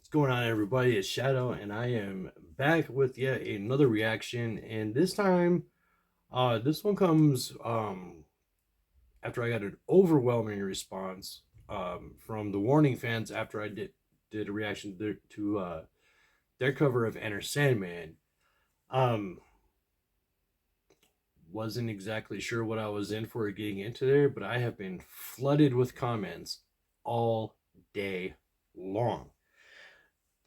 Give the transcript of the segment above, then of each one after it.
What's going on, everybody? It's Shadow, and I am back with yet another reaction. And this time, this one comes after I got an overwhelming response from the Warning fans after I did a reaction to their cover of Enter Sandman. Um, wasn't exactly sure what I was in for getting into there, but I have been flooded with comments all day long.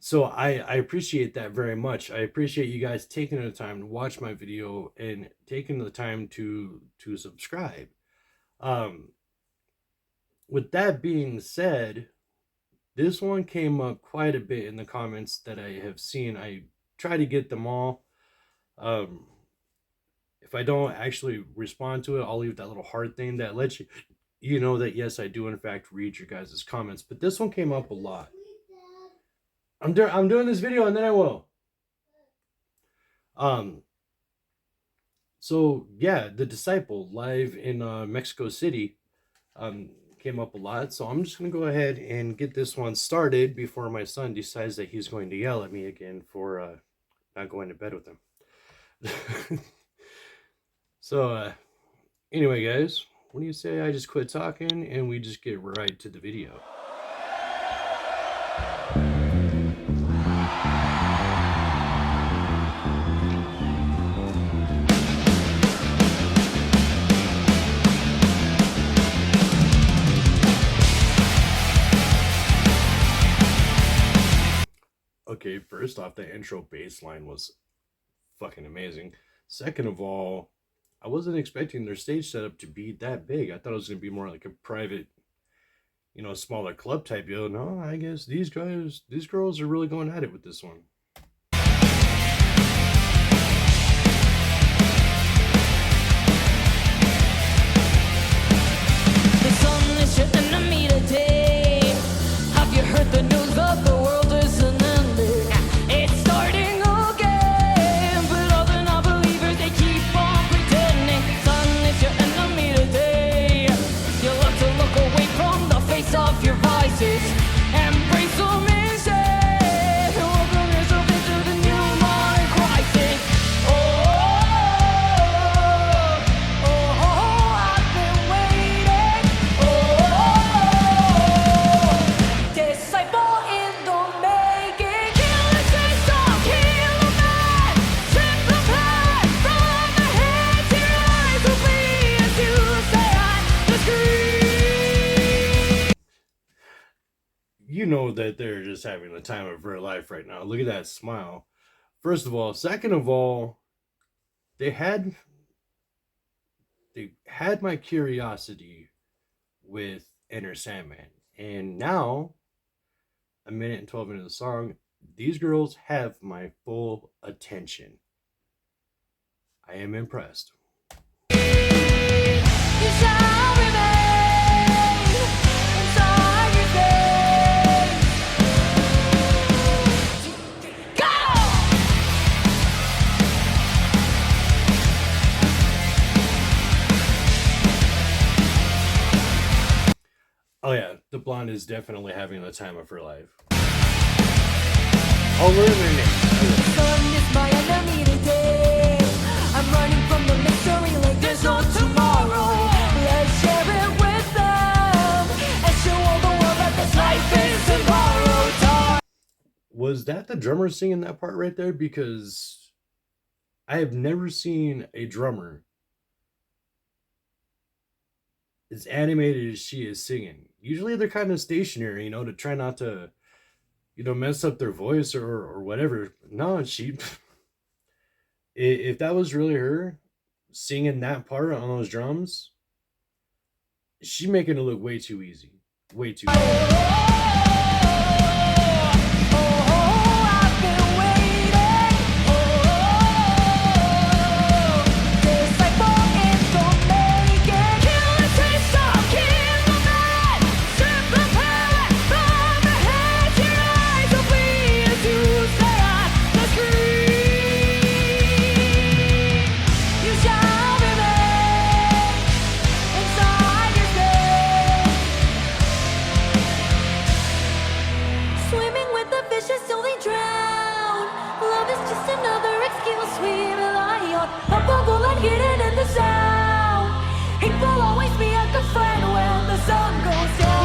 So I appreciate that very much. I appreciate you guys taking the time to watch my video and taking the time to subscribe. Um, with that being said, this one came up quite a bit in the comments that I have seen. I try to get them all. Um, if I don't actually respond to it, I'll leave that little heart thing that lets you know that yes, I do in fact read your guys' comments. But this one came up a lot. I'm doing this video and then I will. So yeah, The Disciple live in Mexico City came up a lot. So I'm just gonna go ahead and get this one started before my son decides that he's going to yell at me again for not going to bed with him. So anyway, guys, what do you say I just quit talking and we just get right to the video? Okay, first off, the intro bass line was fucking amazing. Second of all, I wasn't expecting their stage setup to be that big. I thought it was going to be more like a private, smaller club type deal. No, I guess these girls are really going at it with this one. The sun is your enemy today. Have you heard the news that the world isn't ending? It's starting again, but all the non-believers, they keep on pretending. Sun is your enemy today. You'll have to look away from the face of your vices. Embrace them instead. Welcome yourself into the new modern crisis. I've been waiting. Disciple in the making. Kill the system, kill the man. Strip the blood from the head to your eyes will bleed as you stay on the screen. You know that they're just having the time of their life right now. Look at that smile. First of all. Second of all, they had my curiosity with Enter Sandman. And now, a minute and 12 into the song, these girls have my full attention. I am impressed. You shall remain inside your face. Go! Oh yeah, the blonde is definitely having the time of her life. Oh, learn their name. The sun is my enemy today. I'm running from the mystery like there's no tomorrow. Let's share it with them and show all the world that this life isn't borrowed time. Was that the drummer singing that part right there? Because I have never seen a drummer as animated as she is singing. Usually they're kind of stationary, to try not to, mess up their voice or whatever. No, if that was really her singing that part on those drums, she's making it look way too easy. Way too easy. I've been waiting. Disciple in the making. Kill the system, kill the man. Strip the past from the head to your eyes will bleed as you stay on the screen. You shall remain inside your space. delicious till they drown. Love is just another excuse we rely on. Up a bullet hidden in the sound. It will always be a good friend when the sun goes down.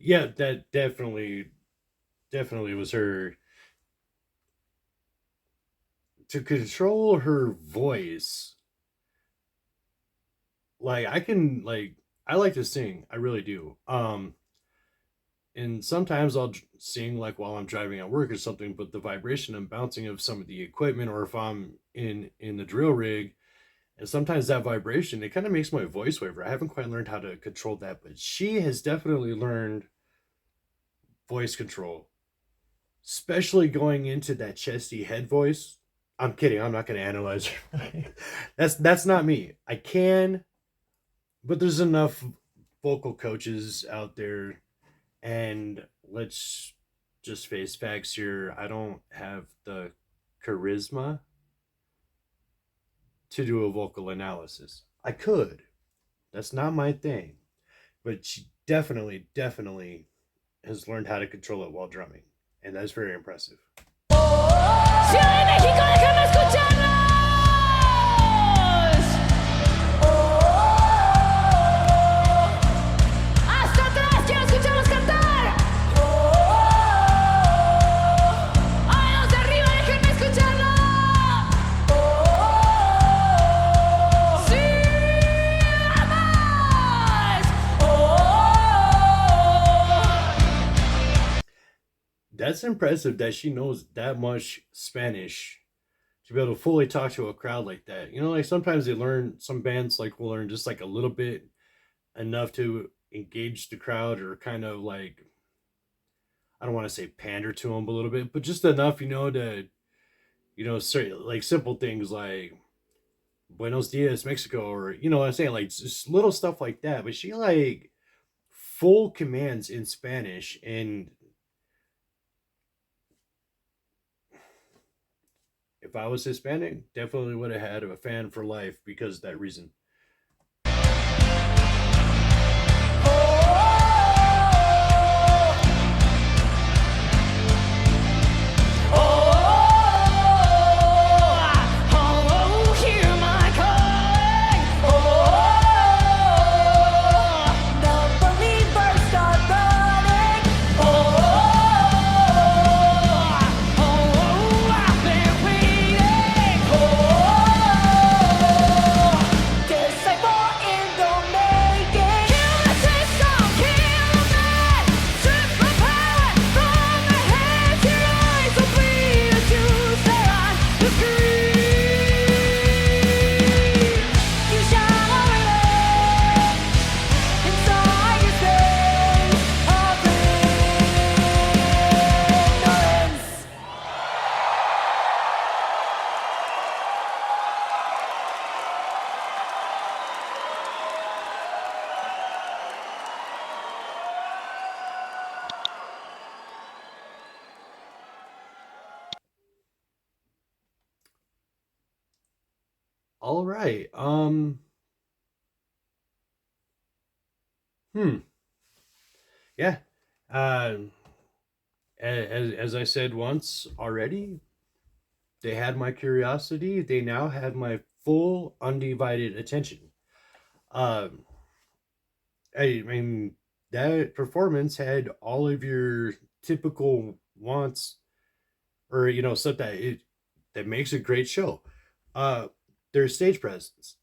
Yeah, that definitely was her. To control her voice, like I can like I like to sing, I really do. And sometimes I'll sing like while I'm driving at work or something, but the vibration and bouncing of some of the equipment, or if I'm in the drill rig, and sometimes that vibration, it kind of makes my voice waver. I haven't quite learned how to control that, but she has definitely learned voice control, especially going into that chesty head voice. I'm kidding. I'm not going to analyze her. That's not me. I can, but there's enough vocal coaches out there, and let's just face facts here. I don't have the charisma to do a vocal analysis. I could. That's not my thing. But she definitely has learned how to control it while drumming. And that's very impressive. Ciudad de México, déjame escucharlos. Hasta atrás, quiero escucharlos cantar. A los de arriba, déjenme escucharlo. Sí, vamos. That's impressive that she knows that much Spanish to be able to fully talk to a crowd like that. You know, like sometimes they learn, some bands like will learn just like a little bit, enough to engage the crowd, or kind of like, I don't want to say pander to them a little bit, but just enough, to, certain, like simple things like Buenos Dias, Mexico, or, what I'm saying, like just little stuff like that. But she like full commands in Spanish, and if I was Hispanic, definitely would have had a fan for life because of that reason. All right. Hmm. Yeah. Uh, as I said once already, they had my curiosity. They now have my full undivided attention. Um, I mean, that performance had all of your typical wants, or stuff that makes a great show. Uh, their stage presence,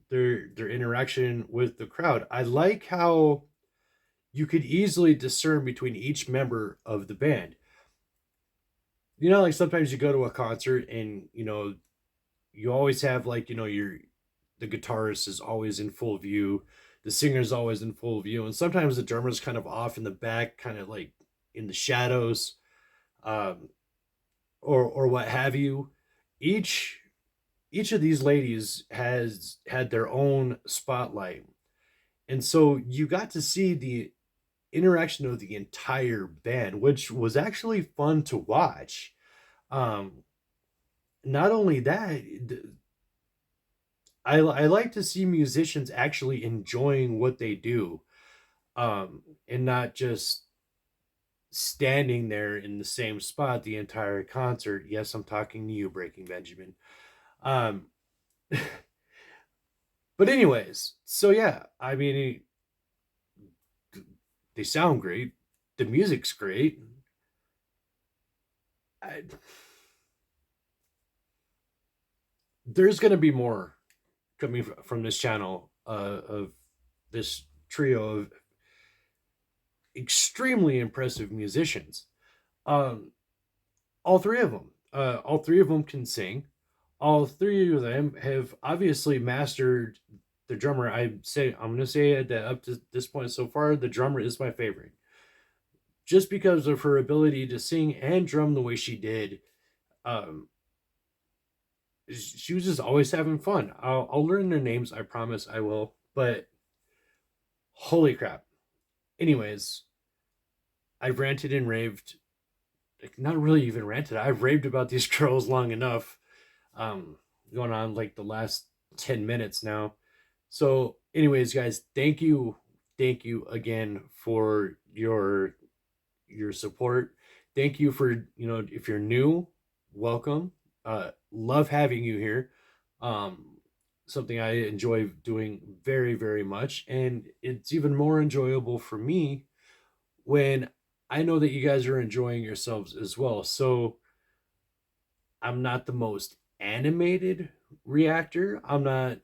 their interaction with the crowd. I like how you could easily discern between each member of the band. Like sometimes you go to a concert and you always have like your the guitarist is always in full view, the singer's always in full view, and sometimes the drummer's kind of off in the back, kind of like in the shadows, um, or what have you. Each each of these ladies has had their own spotlight. And so you got to see the interaction of the entire band, which was actually fun to watch. Um, Not only that, I like to see musicians actually enjoying what they do, and not just standing there in the same spot the entire concert. Yes, I'm talking to you, Breaking Benjamin. Um, but anyways, so yeah, I mean, they sound great. The music's great. I, there's gonna be more coming from this channel, of this trio of extremely impressive musicians. Um, all three of them, all three of them can sing. All three of them have obviously mastered the drummer. I'm gonna say that up to this point so far, the drummer is my favorite, just because of her ability to sing and drum the way she did. Um, she was just always having fun. I'll learn their names. I promise I will. But holy crap! Anyways, I've ranted and raved. Like, not really even ranted. I've raved about these girls long enough. Um, Going on like the last 10 minutes now. So, anyways, guys, thank you again for your support. Thank you for, if you're new, welcome. Love having you here. Um, Something I enjoy doing very, very much. And it's even more enjoyable for me when I know that you guys are enjoying yourselves as well. So I'm not the most animated reactor. I'm not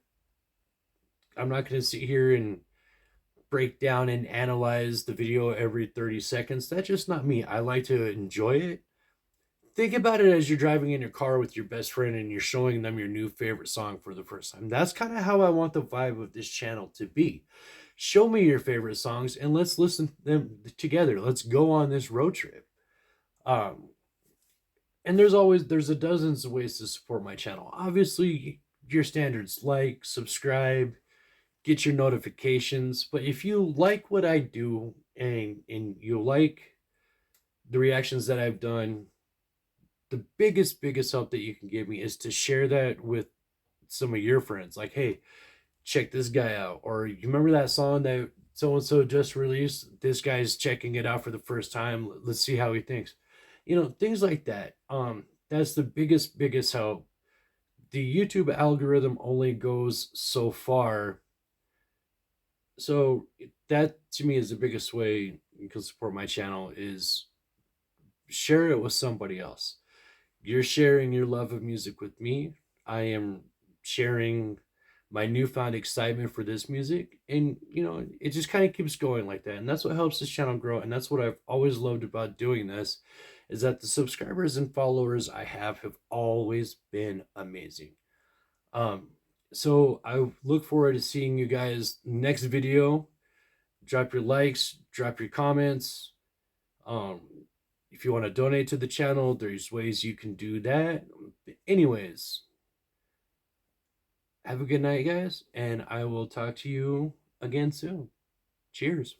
going to sit here and break down and analyze the video every 30 seconds. That's just not me. I like to enjoy it. Think about it as you're driving in your car with your best friend and you're showing them your new favorite song for the first time. That's kind of how I want the vibe of this channel to be. Show me your favorite songs and let's listen to them together. Let's go on this road trip. Um, and there's a dozens of ways to support my channel. Obviously, your standards: like, subscribe, get your notifications. But if you like what I do, and you like the reactions that I've done, the biggest help that you can give me is to share that with some of your friends. Like, hey, check this guy out. Or, you remember that song that so and so just released? This guy's checking it out for the first time. Let's see how he thinks. Things like that. That's the biggest help. The YouTube algorithm only goes so far. So that to me is the biggest way you can support my channel, is share it with somebody else. You're sharing your love of music with me. I am sharing my newfound excitement for this music. And, it just kind of keeps going like that. And that's what helps this channel grow. And that's what I've always loved about doing this, is that the subscribers and followers I have always been amazing. Um, so I look forward to seeing you guys next video. Drop your likes, drop your comments. Um, if you want to donate to the channel, there's ways you can do that. Anyways, have a good night, guys, and I will talk to you again soon. Cheers.